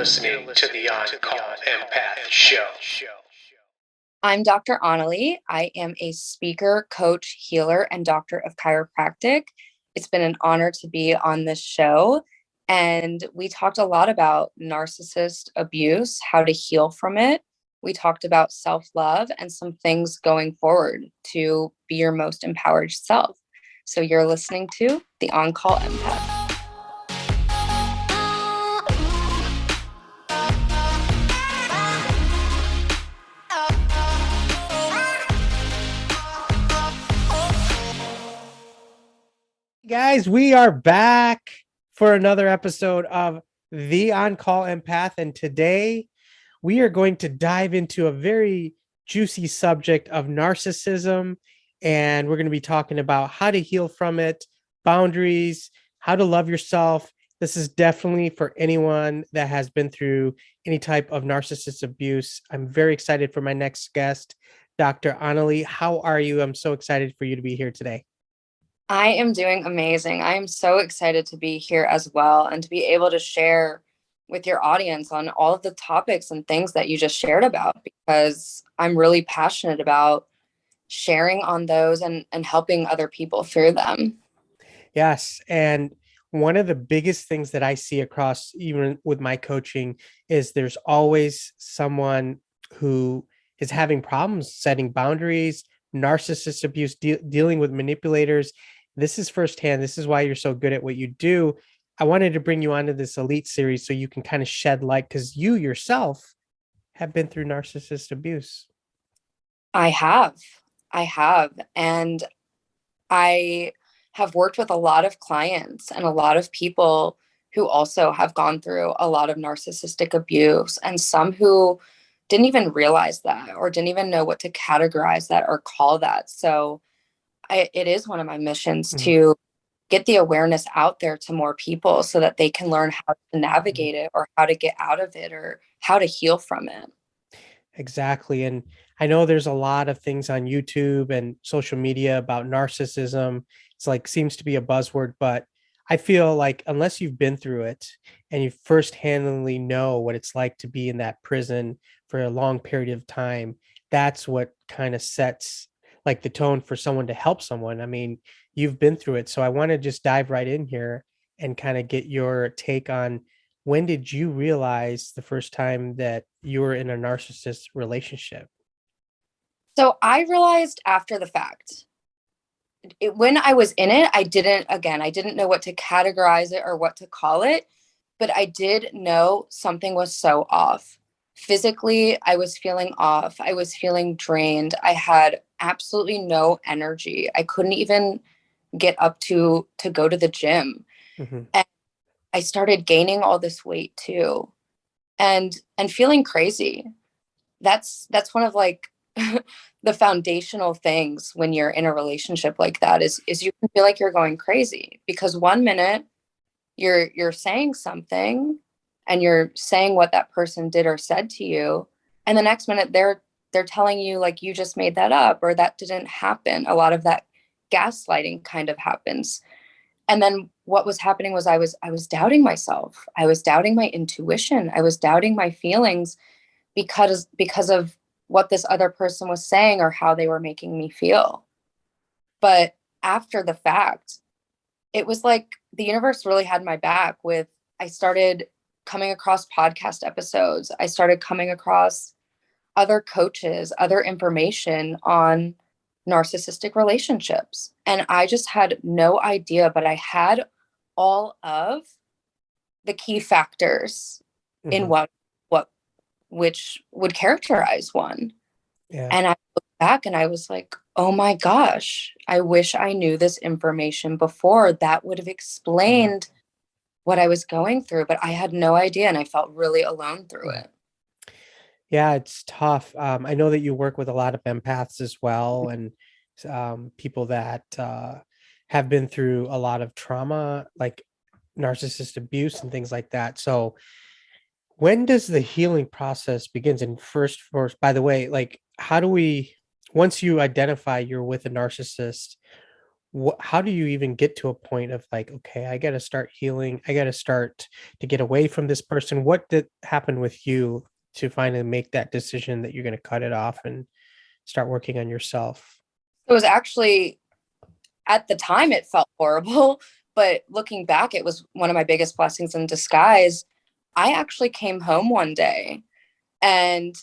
listening to the On-Call Empath Show. I'm Dr. Onalee. I am a speaker, coach, healer, and doctor of chiropractic. It's been an honor to be on this show. And we talked a lot about narcissist abuse, how to heal from it. We talked about self-love and some things going forward to be your most empowered self. So you're listening to the On-Call Empath. Guys, we are back for another episode of the On-Call Empath, and today we are going to dive into a very juicy subject of narcissism, and we're going to be talking about how to heal from it, boundaries, how to love yourself. This is definitely for anyone that has been through any type of narcissist abuse. I'm very excited for my next guest, Dr. Onalee. How are you? I'm so excited for you to be here today. I am doing amazing. I am so excited to be here as well and to be able to share with your audience on all of the topics and things that you just shared about, because I'm really passionate about sharing on those and helping other people through them. Yes. And one of the biggest things that I see across, even with my coaching, is there's always someone who is having problems setting boundaries, narcissist abuse, dealing with manipulators. This is firsthand. This is why you're so good at what you do. I wanted to bring you onto this elite series so you can kind of shed light, because you yourself have been through narcissist abuse. I have. And I have worked with a lot of clients and a lot of people who also have gone through a lot of narcissistic abuse, and some who didn't even realize that or didn't even know what to categorize that or call that. So it is one of my missions to get the awareness out there to more people so that they can learn how to navigate it or how to get out of it or how to heal from it. Exactly. And I know there's a lot of things on YouTube and social media about narcissism. It's like seems to be a buzzword, but I feel like unless you've been through it and you first-handedly know what it's like to be in that prison for a long period of time, that's what kind of sets like the tone for someone to help someone. I mean, you've been through it. So I want to just dive right in here and kind of get your take on, when did you realize the first time that you were in a narcissist relationship? So I realized after the fact. When I was in it, I didn't know what to categorize it or what to call it, but I did know something was so off. Physically, I was feeling off. I was feeling drained. I had absolutely no energy. I couldn't even get up to go to the gym. Mm-hmm. And I started gaining all this weight too, and feeling crazy. That's one of like the foundational things when you're in a relationship like that is you can feel like you're going crazy, because one minute you're saying something and you're saying what that person did or said to you, and the next minute they're telling you like you just made that up or that didn't happen. A lot of that gaslighting kind of happens. And then what was happening was I was doubting myself. I was doubting my intuition. I was doubting my feelings because of what this other person was saying or how they were making me feel. But after the fact, it was like the universe really had my back. I started coming across podcast episodes. I started coming across other coaches, other information on narcissistic relationships. And I just had no idea, but I had all of the key factors in which would characterize one. Yeah. And I looked back and I was like, oh my gosh, I wish I knew this information before. That would have explained what I was going through, but I had no idea, and I felt really alone through it. Yeah, it's tough. I know that you work with a lot of empaths as well, and people that have been through a lot of trauma, like narcissist abuse and things like that. So when does the healing process begins? And first, by the way, like, how do we, once you identify you're with a narcissist, how do you even get to a point of like, okay, I got to start healing. I got to start to get away from this person. What did happen with you to finally make that decision that you're going to cut it off and start working on yourself? It was actually, at the time, it felt horrible, but looking back, it was one of my biggest blessings in disguise. I actually came home one day and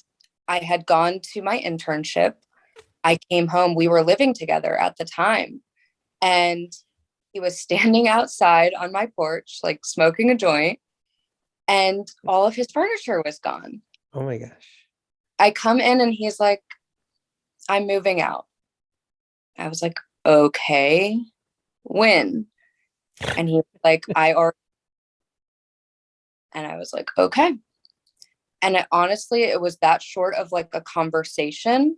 I had gone to my internship. I came home. We were living together at the time. And he was standing outside on my porch, like smoking a joint, and all of his furniture was gone. Oh my gosh. I come in and he's like, I'm moving out. I was like, okay, when? And he was like, I already. And I was like, okay. And honestly, it was that short of like a conversation.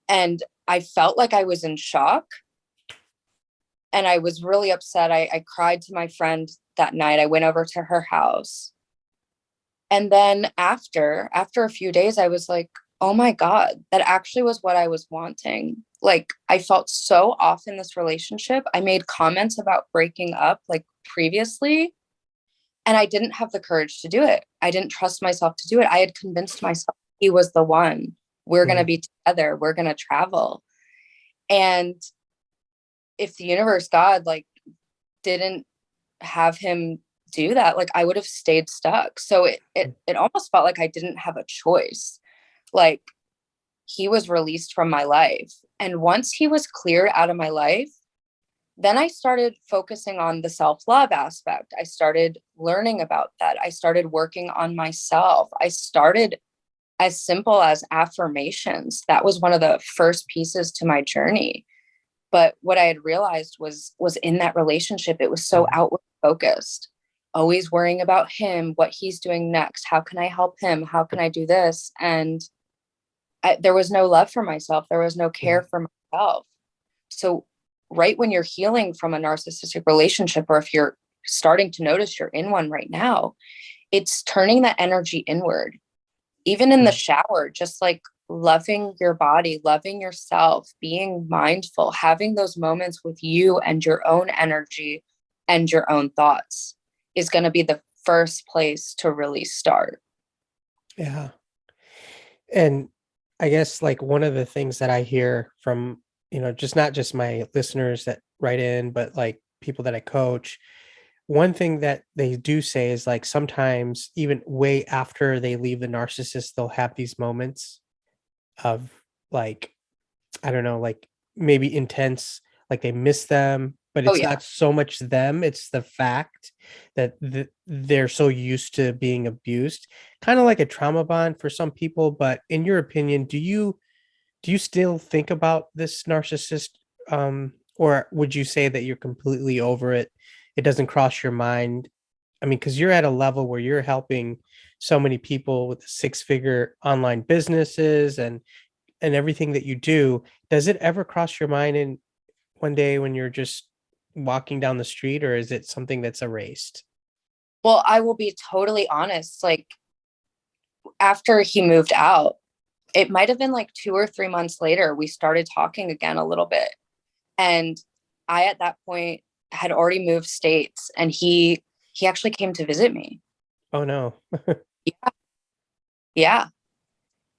And I felt like I was in shock. And I was really upset. I cried to my friend that night. I went over to her house. And then after a few days, I was like, oh my God, that actually was what I was wanting. Like, I felt so off in this relationship. I made comments about breaking up like previously, and I didn't have the courage to do it. I didn't trust myself to do it. I had convinced myself he was the one. We're going to be together. We're going to travel. And if the universe, God, like, didn't have him do that, like, I would have stayed stuck. So it almost felt like I didn't have a choice. Like, he was released from my life. And once he was cleared out of my life, then I started focusing on the self-love aspect. I started learning about that. I started working on myself. I started as simple as affirmations. That was one of the first pieces to my journey. But what I had realized was in that relationship, it was so outward focused, always worrying about him, what he's doing next. How can I help him? How can I do this? And there was no love for myself. There was no care for myself. So right when you're healing from a narcissistic relationship, or if you're starting to notice you're in one right now, it's turning that energy inward. Even in the shower, just like loving your body, loving yourself, being mindful, having those moments with you and your own energy and your own thoughts is going to be the first place to really start. Yeah. And I guess like one of the things that I hear from, just not just my listeners that write in, but like people that I coach, one thing that they do say is like sometimes even way after they leave the narcissist, they'll have these moments of like, I don't know, like maybe intense, like they miss them, but it's not so much them, it's the fact that they're so used to being abused, kind of like a trauma bond for some people. But in your opinion, do you still think about this narcissist, or would you say that you're completely over it? It doesn't cross your mind? I mean, because you're at a level where you're helping so many people with 6-figure online businesses and everything that you do. Does it ever cross your mind in one day when you're just walking down the street, or is it something that's erased? Well, I will be totally honest. Like, after he moved out, it might have been like 2 or 3 months later, we started talking again a little bit. And I, at that point, had already moved states, and he actually came to visit me. Oh no. Yeah.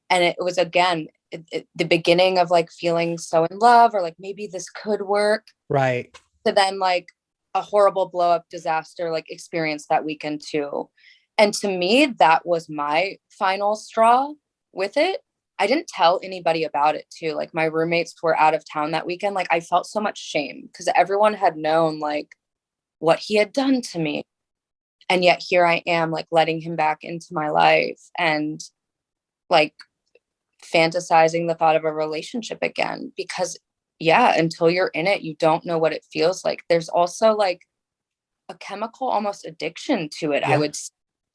And it was, again, the beginning of like feeling so in love, or like maybe this could work. Right. To then like a horrible blow up disaster like experience that weekend too. And to me, that was my final straw with it. I didn't tell anybody about it too. Like, my roommates were out of town that weekend. Like, I felt so much shame because everyone had known like what he had done to me. And yet here I am, like, letting him back into my life and like fantasizing the thought of a relationship again, because until you're in it, you don't know what it feels like. There's also like a chemical almost addiction to it. I would It's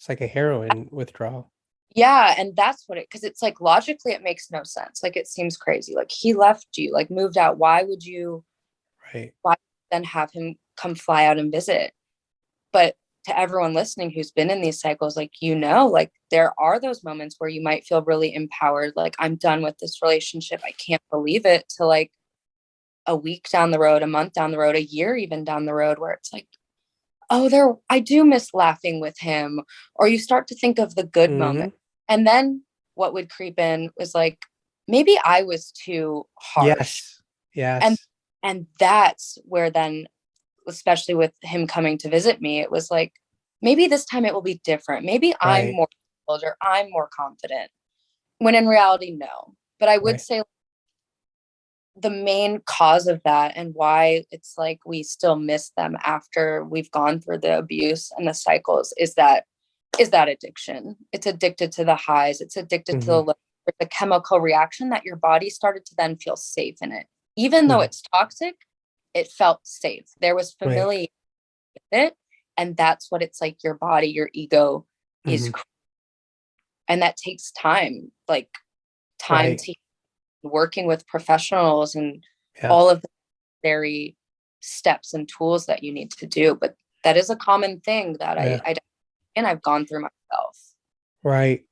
like a heroin withdrawal. Yeah. And that's what because it's like, logically, it makes no sense. Like, it seems crazy. Like, he left you, like moved out. Why would you then have him come fly out and visit? But to everyone listening who's been in these cycles, like, like, there are those moments where you might feel really empowered. Like, I'm done with this relationship. I can't believe it. To like a week down the road, a month down the road, a year even down the road, where it's like, oh, I do miss laughing with him. Or you start to think of the good moment. And then what would creep in was like, maybe I was too harsh. Yes. And that's where then, especially with him coming to visit me, it was like, maybe this time it will be different. Maybe I'm more older, I'm more confident. When in reality, no. But I would say the main cause of that and why it's like we still miss them after we've gone through the abuse and the cycles is that addiction. It's addicted to the highs. It's addicted to the chemical reaction that your body started to then feel safe in it. Even though it's toxic, it felt safe. There was familiarity with it. And that's what it's like your body, your ego is. And that takes time, like to working with professionals and all of the very steps and tools that you need to do. But that is a common thing that I've gone through myself. Right.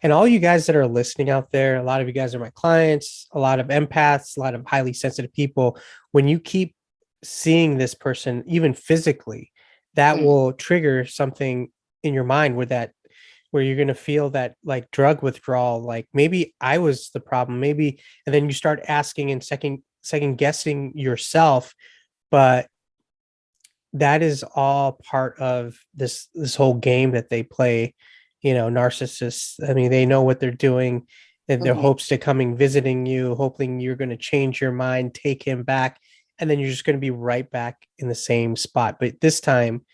And all you guys that are listening out there, a lot of you guys are my clients, a lot of empaths, a lot of highly sensitive people. When you keep seeing this person, even physically, that will trigger something in your mind where you're going to feel that like drug withdrawal, like maybe I was the problem, maybe, and then you start asking and second guessing yourself. But that is all part of this whole game that they play. Narcissists, I mean, they know what they're doing, and their hopes to coming visiting you, hoping you're going to change your mind, take him back, and then you're just going to be right back in the same spot. But this time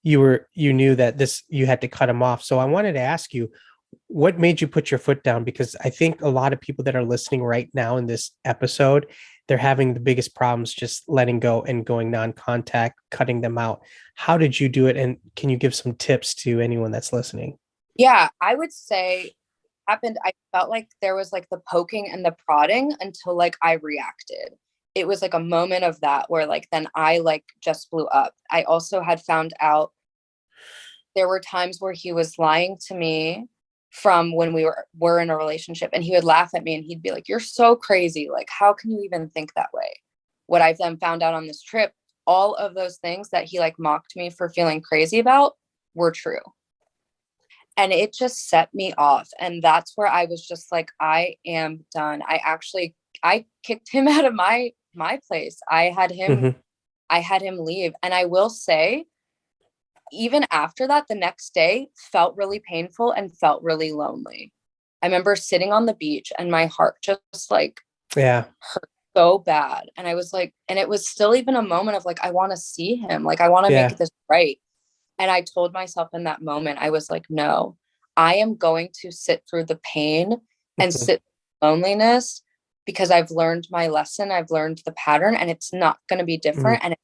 you knew that you had to cut him off. So I wanted to ask you, what made you put your foot down? Because I think a lot of people that are listening right now in this episode, they're having the biggest problems just letting go and going non-contact, cutting them out. How did you do it? And can you give some tips to anyone that's listening? Yeah, I would say happened. I felt like there was like the poking and the prodding until like I reacted. It was like a moment of that where like then I like just blew up. I also had found out there were times where he was lying to me from when we were in a relationship, and he would laugh at me and he'd be like, "You're so crazy. Like, how can you even think that way?" What I've then found out on this trip, all of those things that he like mocked me for feeling crazy about were true. And it just set me off. And that's where I was just like, I am done. I kicked him out of my place. I had him leave. And I will say, even after that, the next day felt really painful and felt really lonely. I remember sitting on the beach and my heart just like hurt so bad. And I was like, and it was still even a moment of like, I want to see him. Like, I want to make this right. And I told myself in that moment, I was like, no, I am going to sit through the pain and sit loneliness, because I've learned my lesson. I've learned the pattern, and it's not going to be different. And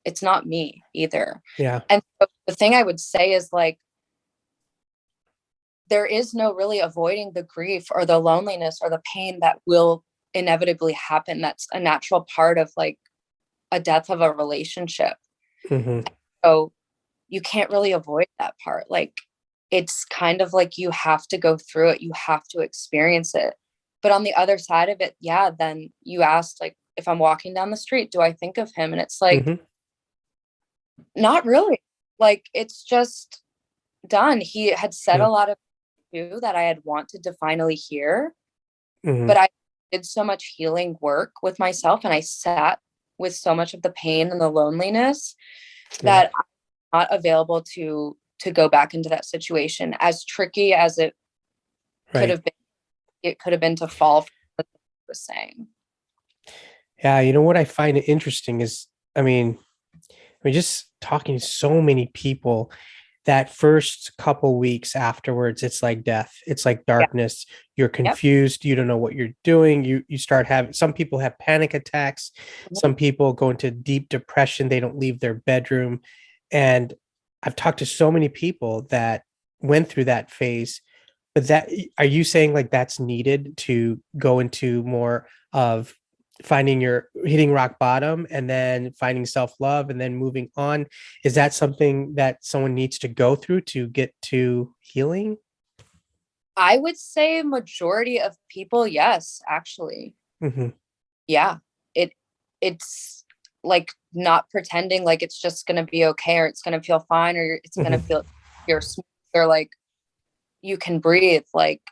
it's not me either. Yeah. And so the thing I would say is like, there is no really avoiding the grief or the loneliness or the pain that will inevitably happen. That's a natural part of like a death of a relationship. So you can't really avoid that part. Like, it's kind of like you have to go through it. You have to experience it. But on the other side of it, then you asked, like, if I'm walking down the street, do I think of him? And it's like, not really. Like, it's just done. He had said a lot of things that I had wanted to finally hear. But I did so much healing work with myself, and I sat with so much of the pain and the loneliness that I'm not available to go back into that situation. As tricky as it could have been, it could have been to fall for what I was saying. Yeah, you know what I find interesting is, I mean, just talking to so many people, that first couple weeks afterwards, it's like death. It's like darkness. You're confused. You don't know what you're doing. You start having, some people have panic attacks. Some people go into deep depression. They don't leave their bedroom. And I've talked to so many people that went through that phase. But are you saying like that's needed to go into more of hitting rock bottom and then finding self-love and then moving on? Is that something that someone needs to go through to get to healing? I would say majority of people, yes, actually. Yeah, it's like not pretending like it's just going to be okay, or it's going to feel fine, or it's going to feel you're smooth, or like you can breathe. Like,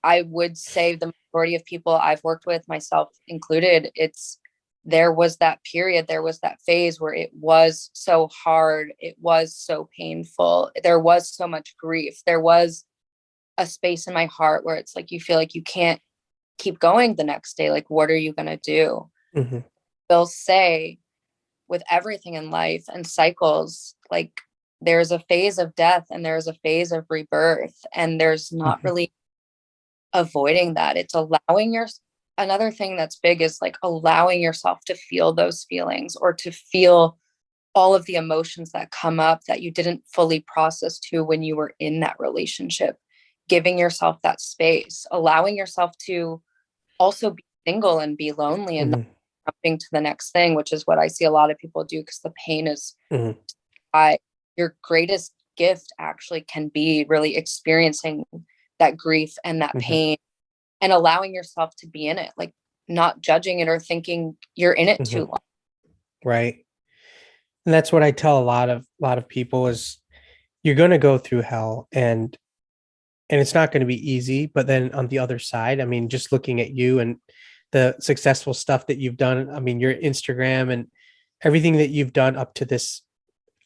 I would say the majority of people I've worked with, myself included, there was that period, there was that phase where it was so hard, it was so painful, there was so much grief, there was a space in my heart where it's like you feel like you can't keep going the next day. Like, what are you going to do? They'll say with everything in life and cycles, like, there's a phase of death and there's a phase of rebirth, and there's not really avoiding that. It's allowing another thing that's big is like allowing yourself to feel those feelings, or to feel all of the emotions that come up that you didn't fully process to when you were in that relationship. Giving yourself that space, allowing yourself to also be single and be lonely, and not jumping to the next thing, which is what I see a lot of people do, because the pain is your greatest gift actually can be really experiencing that grief and that pain, and allowing yourself to be in it, like not judging it or thinking you're in it too long. Right. And that's what I tell a lot of people is you're going to go through hell, and it's not going to be easy. But then on the other side, I mean, just looking at you and the successful stuff that you've done, I mean, your Instagram and everything that you've done up to this,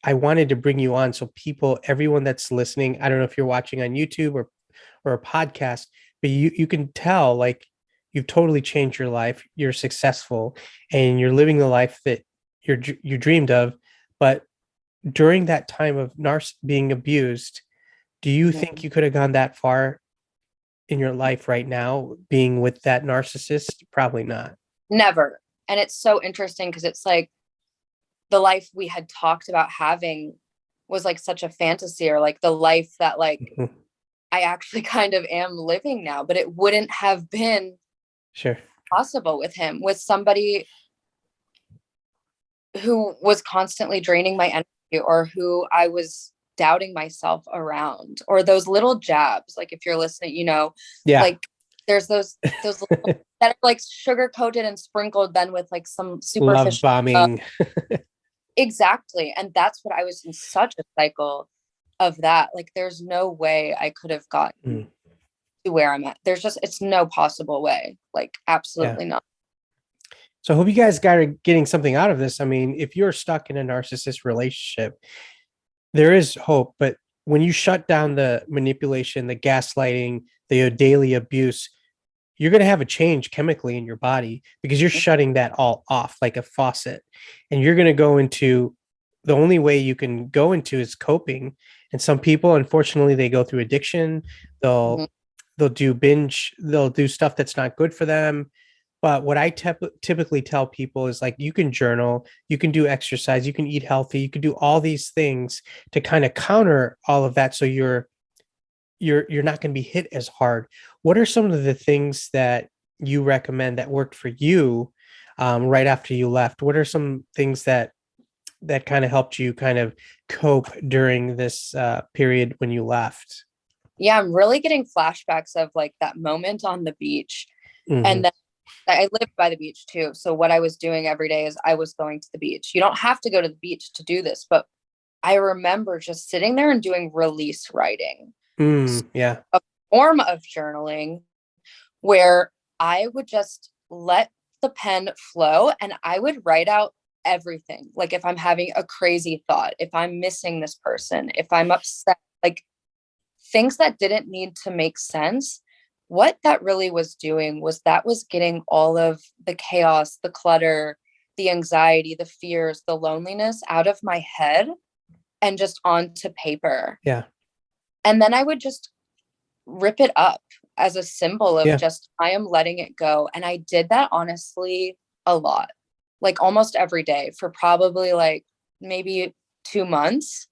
I wanted to bring you on so everyone that's listening, I don't know if you're watching on YouTube or a podcast, but you can tell, like, you've totally changed your life. You're successful and you're living the life that you dreamed of. But during that time of being abused, do you think you could have gone that far in your life right now, being with that narcissist? Probably not. Never. And it's so interesting because it's like the life we had talked about having was like such a fantasy, or like the life that like I actually kind of am living now, but it wouldn't have been possible with him, with somebody who was constantly draining my energy, or who I was doubting myself around, or those little jabs. Like, if you're listening, like there's those little that are like sugar coated and sprinkled then with like some superficial love bombing. Exactly. And that's what I was in, such a cycle of that. Like, there's no way I could have gotten to where I'm at. It's no possible way. Like, absolutely not. So I hope you guys getting something out of this. I mean, if you're stuck in a narcissist relationship, there is hope. But when you shut down the manipulation, the gaslighting, the daily abuse, you're going to have a change chemically in your body, because you're shutting that all off like a faucet. And you're going to go into, the only way you can go into is coping. And some people, unfortunately, they go through addiction. They'll do binge. They'll do stuff that's not good for them. But what I typically tell people is, like, you can journal, you can do exercise, you can eat healthy, you can do all these things to kind of counter all of that. So you're not going to be hit as hard. What are some of the things that you recommend that worked for you right after you left? What are some things that kind of helped you kind of cope during this period when you left? Yeah, I'm really getting flashbacks of like that moment on the beach. And then I lived by the beach too. So what I was doing every day is I was going to the beach. You don't have to go to the beach to do this, but I remember just sitting there and doing release writing. A form of journaling where I would just let the pen flow, and I would write out everything. Like, if I'm having a crazy thought, if I'm missing this person, if I'm upset, like things that didn't need to make sense. What that really was doing was that was getting all of the chaos, the clutter, the anxiety, the fears, the loneliness out of my head and just onto paper. Yeah. And then I would just rip it up as a symbol of just, I am letting it go. And I did that honestly a lot, like almost every day for probably like maybe 2 months.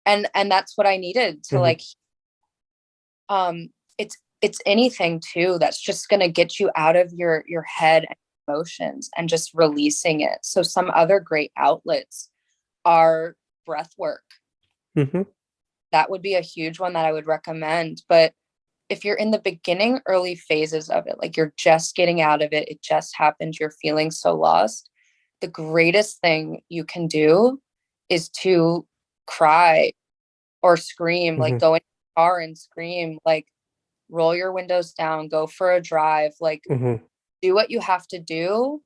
And that's what I needed to like, it's anything too that's just going to get you out of your head and emotions and just releasing it. So some other great outlets are breath work. That would be a huge one that I would recommend. But if you're in the beginning, early phases of it, like you're just getting out of it, it just happened, you're feeling so lost, the greatest thing you can do is to cry or scream, like Mhm. go in your car and scream, like roll your windows down, go for a drive, like Mhm. do what you have to do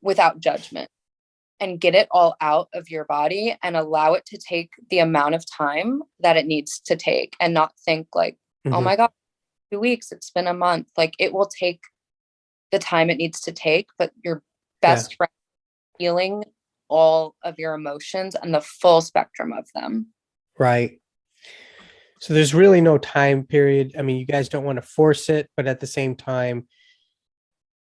without judgment and get it all out of your body and allow it to take the amount of time that it needs to take, and not think like, oh Mhm. my God, 2 weeks, it's been a month. Like it will take the time it needs to take, but your Yeah. best friend feeling all of your emotions and the full spectrum of them. Right. So there's really no time period. I mean, you guys don't want to force it, but at the same time,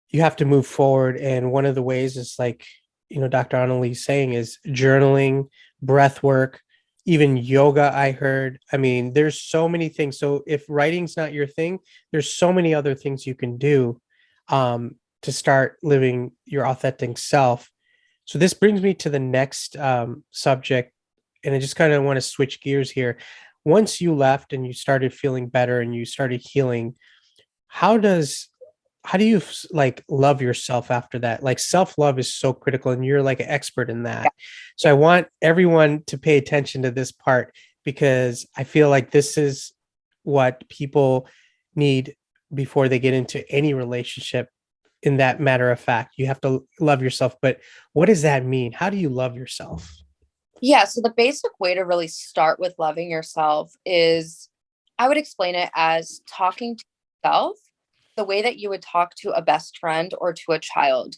you have to move forward. And one of the ways is like, Dr. Onalee saying is journaling, breath work, even yoga, I heard. I mean, there's so many things. So if writing's not your thing, there's so many other things you can do to start living your authentic self. So this brings me to the next subject, and I just kind of want to switch gears here. Once you left and you started feeling better and you started healing, how does how do you like love yourself after that? Like self-love is so critical and you're like an expert in Yeah. that. So I want everyone to pay attention to this part because I feel like this is what people need before they get into any relationship. In that matter of fact, you have to love yourself, but what does that mean? How do you love yourself? Yeah. So the basic way to really start with loving yourself is, I would explain it as talking to yourself the way that you would talk to a best friend or to a child,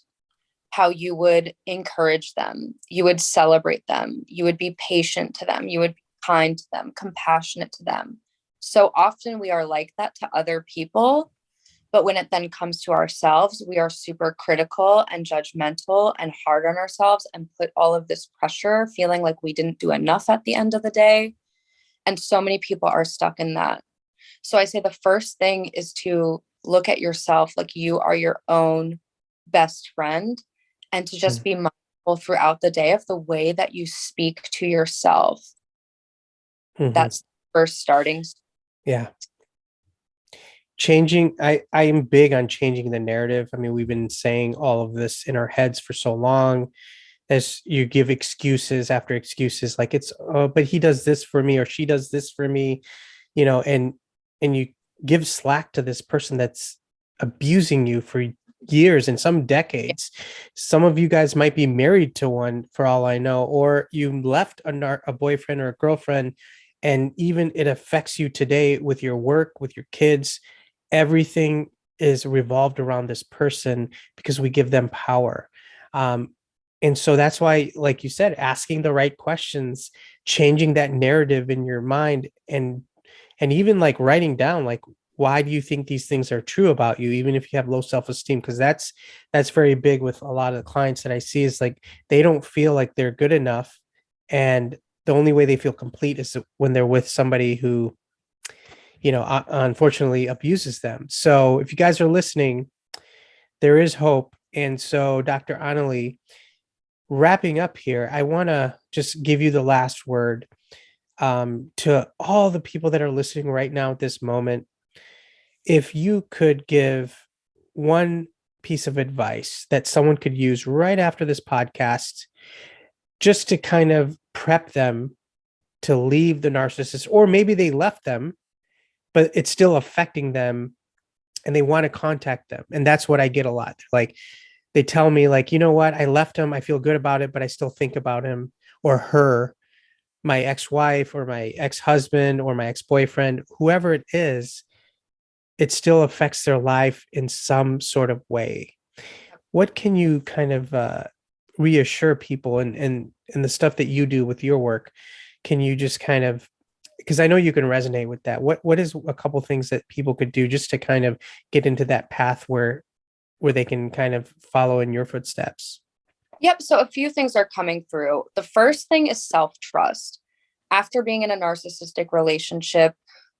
how you would encourage them, you would celebrate them, you would be patient to them, you would be kind to them, compassionate to them. So often we are like that to other people, but when it then comes to ourselves, we are super critical and judgmental and hard on ourselves and put all of this pressure, feeling like we didn't do enough at the end of the day. And so many people are stuck in that. So I say the first thing is to look at yourself like you are your own best friend, and to just be mindful throughout the day of the way that you speak to yourself. Mm-hmm. That's first starting. Yeah. Changing, I am big on changing the narrative. I mean, we've been saying all of this in our heads for so long, as you give excuses after excuses, like it's, oh, but he does this for me or she does this for me, and you give slack to this person that's abusing you for years and some decades. Some of you guys might be married to one for all I know, or you left a boyfriend or a girlfriend, and even it affects you today with your work, with your kids. Everything is revolved around this person because we give them power. And so that's why, like you said, asking the right questions, changing that narrative in your mind, and even like writing down, like, why do you think these things are true about you, even if you have low self-esteem? Because that's very big with a lot of the clients that I see, is like they don't feel like they're good enough, and the only way they feel complete is when they're with somebody who, unfortunately abuses them. So if you guys are listening, there is hope. And so, Dr. Annalie, wrapping up here, I want to just give you the last word, to all the people that are listening right now at this moment. If you could give one piece of advice that someone could use right after this podcast, just to kind of prep them to leave the narcissist, or maybe they left them, but it's still affecting them and they want to contact them. And that's what I get a lot. Like, they tell me, like, you know what, I left him, I feel good about it, but I still think about him or her, my ex-wife or my ex-husband or my ex-boyfriend, whoever it is, it still affects their life in some sort of way. What can you kind of reassure people, and the stuff that you do with your work? Can you just kind of, because I know you can resonate with that. What is a couple things that people could do just to kind of get into that path where they can kind of follow in your footsteps? Yep. So a few things are coming through. The first thing is self-trust. After being in a narcissistic relationship,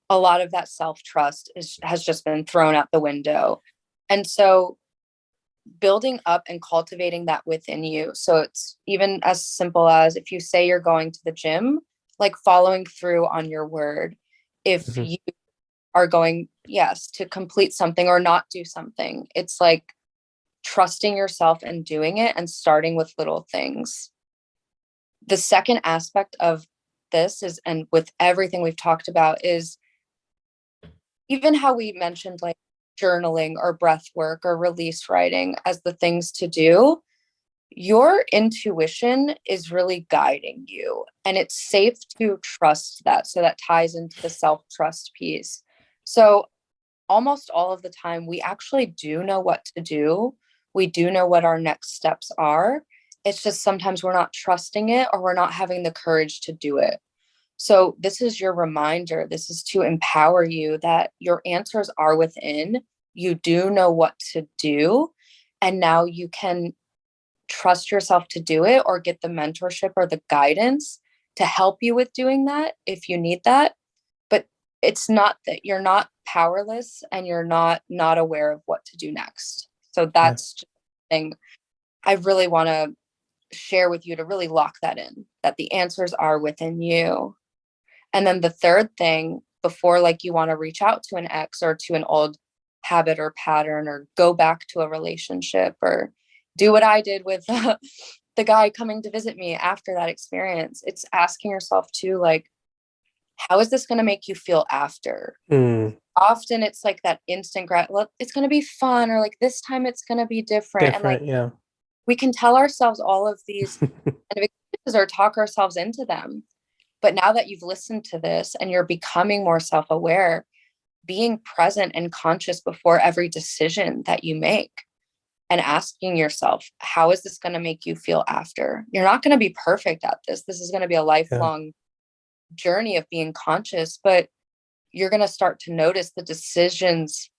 a lot of that self-trust has just been thrown out the window. And so building up and cultivating that within you. So it's even as simple as, if you say you're going to the gym, like following through on your word. If Mhm. you are going, yes, to complete something or not do something, it's like trusting yourself and doing it and starting with little things. The second aspect of this is, and with everything we've talked about, is even how we mentioned like journaling or breath work or release writing as the things to do. Your intuition is really guiding you, and it's safe to trust that. So that ties into the self-trust piece. So almost all of the time, we actually do know what to do. We do know what our next steps are. It's just sometimes we're not trusting it, or we're not having the courage to do it. So this is your reminder. This is to empower you that your answers are within. You do know what to do. And now you can trust yourself to do it, or get the mentorship or the guidance to help you with doing that if you need that. But it's not that you're not powerless, and you're not aware of what to do next. So that's just the thing I really want to share with you, to really lock that in, that the answers are within you. And then the third thing, before like you want to reach out to an ex or to an old habit or pattern, or go back to a relationship, or do what I did with the guy coming to visit me after that experience, it's asking yourself too, like, how is this going to make you feel after? Often it's like that instant well, it's going to be fun, or like this time it's going to be different. And like, we can tell ourselves all of these kind of excuses or talk ourselves into them. But now that you've listened to this and you're becoming more self-aware, being present and conscious before every decision that you make, and asking yourself, how is this going to make you feel after? You're not going to be perfect at this. This is going to be a lifelong journey of being conscious, but you're going to start to notice the decisions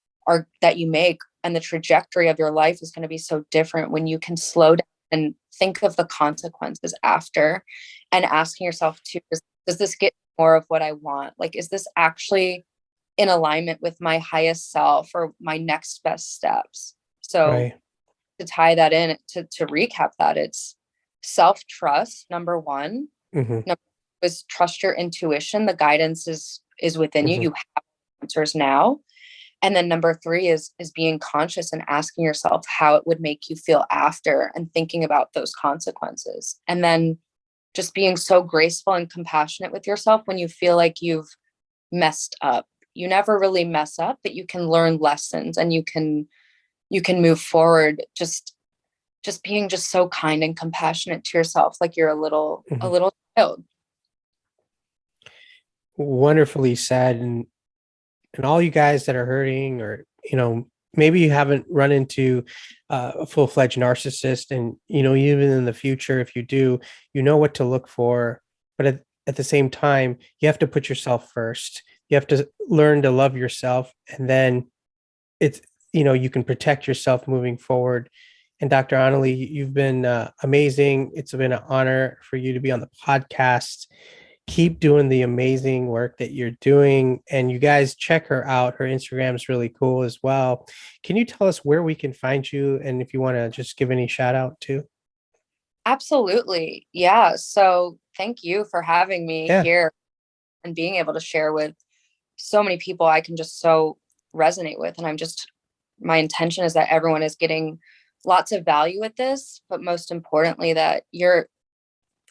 that you make, and the trajectory of your life is going to be so different when you can slow down and think of the consequences after, and asking yourself too, does this get more of what I want? Like, is this actually in alignment with my highest self or my next best steps? So to tie that in, to recap that, it's self-trust, number one. Number two is trust your intuition. The guidance is within you. You have answers now. And then number three is being conscious and asking yourself how it would make you feel after, and thinking about those consequences. And then just being so graceful and compassionate with yourself when you feel like you've messed up. You never really mess up, but you can learn lessons, and you can move forward. Just being just so kind and compassionate to yourself, like you're a little child. Wonderfully said. And all you guys that are hurting, or maybe you haven't run into a full-fledged narcissist, and even in the future, if you do, you know what to look for. But at the same time, you have to put yourself first. You have to learn to love yourself, and then it's you can protect yourself moving forward. And Dr. Onalee, you've been amazing. It's been an honor for you to be on the podcast. Keep doing the amazing work that you're doing. And you guys check her out. Her Instagram is really cool as well. Can you tell us where we can find you? And if you want to just give any shout out too? Absolutely. Yeah. So thank you for having me here, and being able to share with so many people I can just so resonate with. And my intention is that everyone is getting lots of value with this, but most importantly, that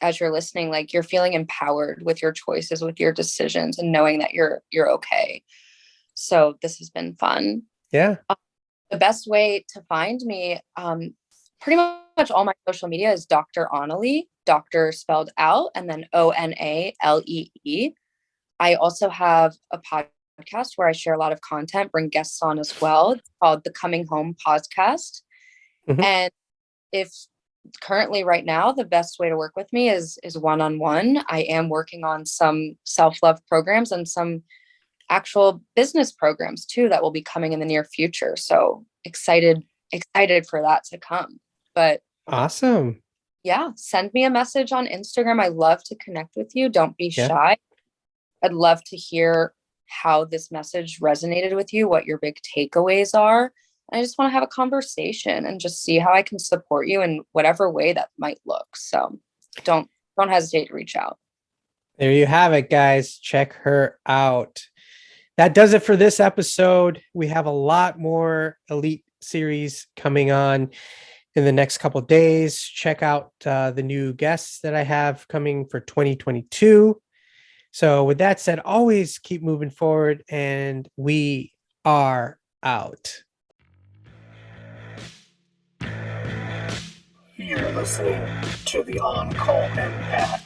as you're listening, like you're feeling empowered with your choices, with your decisions, and knowing that you're okay. So this has been fun. Yeah. The best way to find me, pretty much all my social media is Dr. Onalee, doctor spelled out, and then Onalee. I also have a podcast where I share a lot of content, bring guests on as well. It's called the Coming Home Podcast. And if currently right now, the best way to work with me is one-on-one. I am working on some self-love programs and some actual business programs too that will be coming in the near future. So excited for that to come. But awesome. Yeah, send me a message on Instagram. I love to connect with you. Don't be shy. I'd love to hear how this message resonated with you, what your big takeaways are. I just want to have a conversation and just see how I can support you in whatever way that might look. So don't hesitate to reach out. There you have it, guys. Check her out. That does it for this episode. We have a lot more elite series coming on in the next couple of days. Check out the new guests that I have coming for 2022. So with that said, always keep moving forward, and we are out. You're listening to the On Call Empath